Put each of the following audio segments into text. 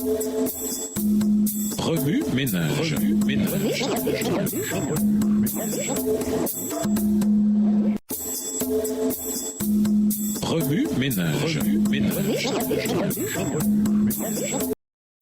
Remue ménage. Remue ménage.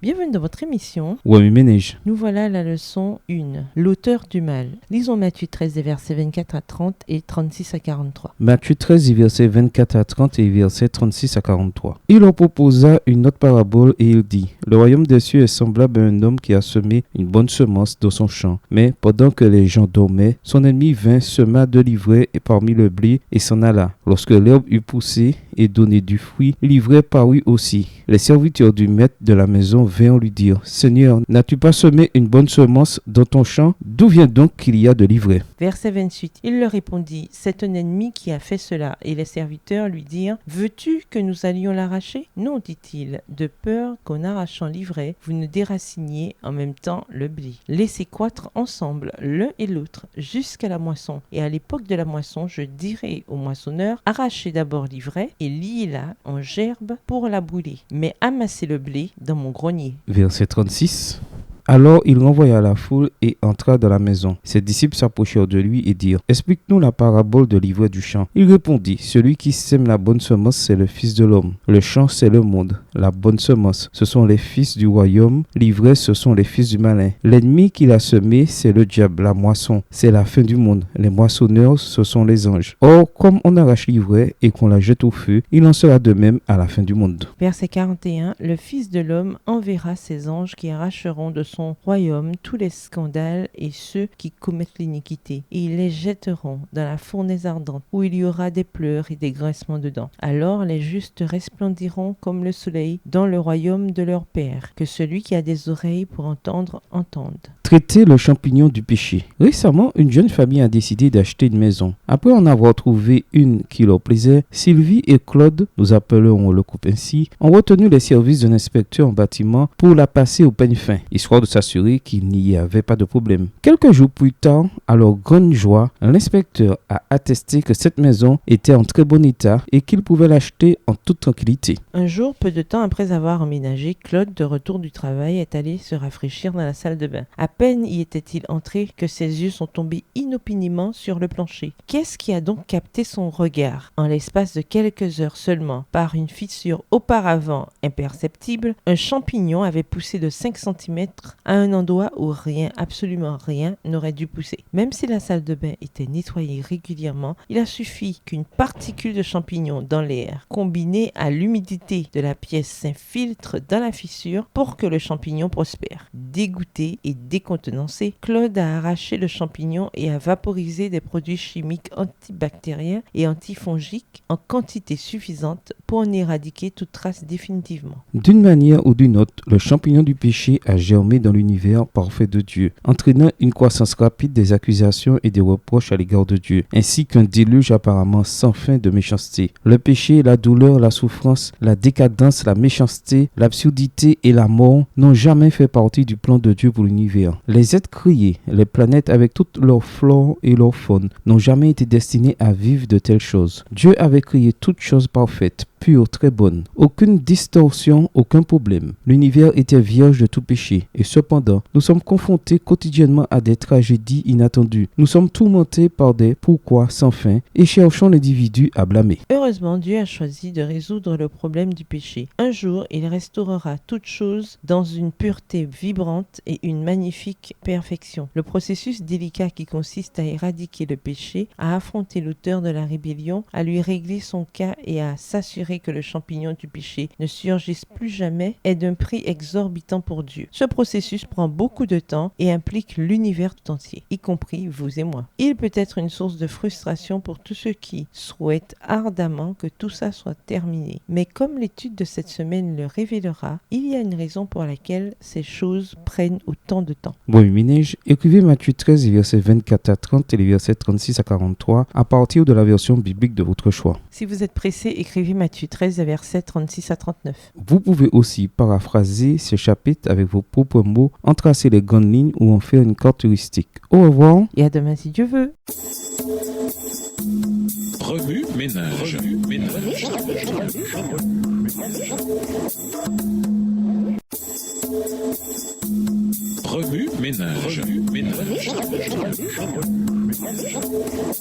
Bienvenue dans votre émission. Remue ménage. Nous voilà à la leçon 1. L'auteur du mal. Lisons Matthieu 13, des versets 24 à 30 et 36 à 43. Matthieu 13, versets 24 à 30 et versets 36 à 43. Il leur proposa une autre parabole et il dit: Le royaume des cieux est semblable à un homme qui a semé une bonne semence dans son champ. Mais pendant que les gens dormaient, son ennemi vint, sema de l'ivraie parmi le blé et s'en alla. Lorsque l'herbe eut poussé et donné du fruit, l'ivraie parut aussi. Les serviteurs du maître de la maison vinrent lui dire: Seigneur, n'as-tu pas semé une bonne semence dans ton champ? D'où vient donc qu'il y a de l'ivraie? Verset 28. Il leur répondit: C'est un ennemi qui a fait cela. Et les serviteurs lui dirent: Veux-tu que nous allions l'arracher? Non, dit-il, de peur qu'en arrachant l'ivraie, vous ne déraciniez en même temps le blé. Laissez croître ensemble l'un et l'autre jusqu'à la moisson. Et à l'époque de la moisson, je dirai au moissonneur: Arrachez d'abord l'ivraie et liez-la en gerbe pour la brûler. Mais amassez le blé dans mon grenier. Verset 36. Alors il renvoya la foule et entra dans la maison. Ses disciples s'approchèrent de lui et dirent: Explique-nous la parabole de l'ivraie du champ. Il répondit: Celui qui sème la bonne semence, c'est le Fils de l'homme. Le champ, c'est le monde. La bonne semence, ce sont les fils du royaume. L'ivraie, ce sont les fils du malin. L'ennemi qu'il a semé, c'est le diable. La moisson, c'est la fin du monde. Les moissonneurs, ce sont les anges. Or, comme on arrache l'ivraie et qu'on la jette au feu, il en sera de même à la fin du monde. Verset 41. Le Fils de l'homme enverra ses anges qui arracheront de son royaume tous les scandales et ceux qui commettent l'iniquité, et ils les jetteront dans la fournaise ardente, où il y aura des pleurs et des grincements de dents. Alors les justes resplendiront comme le soleil dans le royaume de leur Père. Que celui qui a des oreilles pour entendre, entende. Traiter le champignon du péché. Récemment, une jeune famille a décidé d'acheter une maison. Après en avoir trouvé une qui leur plaisait, Sylvie et Claude, nous appellerons le couple ainsi, ont retenu les services d'un inspecteur en bâtiment pour la passer au peigne fin, histoire de s'assurer qu'il n'y avait pas de problème. Quelques jours plus tard, à leur grande joie, l'inspecteur a attesté que cette maison était en très bon état et qu'il pouvait l'acheter en toute tranquillité. Un jour, peu de temps après avoir emménagé, Claude, de retour du travail, est allé se rafraîchir dans la salle de bain. À peine y était-il entré que ses yeux sont tombés inopinément sur le plancher. Qu'est-ce qui a donc capté son regard? En l'espace de quelques heures seulement, par une fissure auparavant imperceptible, un champignon avait poussé de 5 cm à un endroit où rien, absolument rien, n'aurait dû pousser. Même si la salle de bain était nettoyée régulièrement, il a suffi qu'une particule de champignon dans l'air, combinée à l'humidité de la pièce, s'infiltre dans la fissure pour que le champignon prospère. Dégoûté et décontenancé, Claude a arraché le champignon et a vaporisé des produits chimiques antibactériens et antifongiques en quantité suffisante pour en éradiquer toute trace définitivement. D'une manière ou d'une autre, le champignon du péché a germé dans l'univers parfait de Dieu, entraînant une croissance rapide des accusations et des reproches à l'égard de Dieu, ainsi qu'un déluge apparemment sans fin de méchanceté. Le péché, la douleur, la souffrance, la décadence, la méchanceté, l'absurdité et la mort n'ont jamais fait partie du plan de Dieu pour l'univers. Les êtres créés, les planètes avec toute leur flore et leur faune, n'ont jamais été destinés à vivre de telles choses. Dieu avait créé toutes choses parfaites, pure, très bonne. Aucune distorsion, aucun problème. L'univers était vierge de tout péché. Et cependant, nous sommes confrontés quotidiennement à des tragédies inattendues. Nous sommes tourmentés par des pourquoi sans fin et cherchons l'individu à blâmer. Heureusement, Dieu a choisi de résoudre le problème du péché. Un jour, il restaurera toutes choses dans une pureté vibrante et une magnifique perfection. Le processus délicat qui consiste à éradiquer le péché, à affronter l'auteur de la rébellion, à lui régler son cas et à s'assurer que le champignon du péché ne surgisse plus jamais est d'un prix exorbitant pour Dieu. Ce processus prend beaucoup de temps et implique l'univers tout entier, y compris vous et moi. Il peut être une source de frustration pour tous ceux qui souhaitent ardemment que tout ça soit terminé. Mais comme l'étude de cette semaine le révélera, il y a une raison pour laquelle ces choses prennent autant de temps. Bon, ménage, écrivez Matthieu 13, versets 24 à 30 et les versets 36 à 43 à partir de la version biblique de votre choix. Si vous êtes pressé, écrivez Matthieu 13, versets 36 à 39. Vous pouvez aussi paraphraser ce chapitre avec vos propres mots, en tracer les grandes lignes ou en faire une carte touristique. Au revoir. Et à demain si Dieu veut. Remue ménage. Remue-ménage.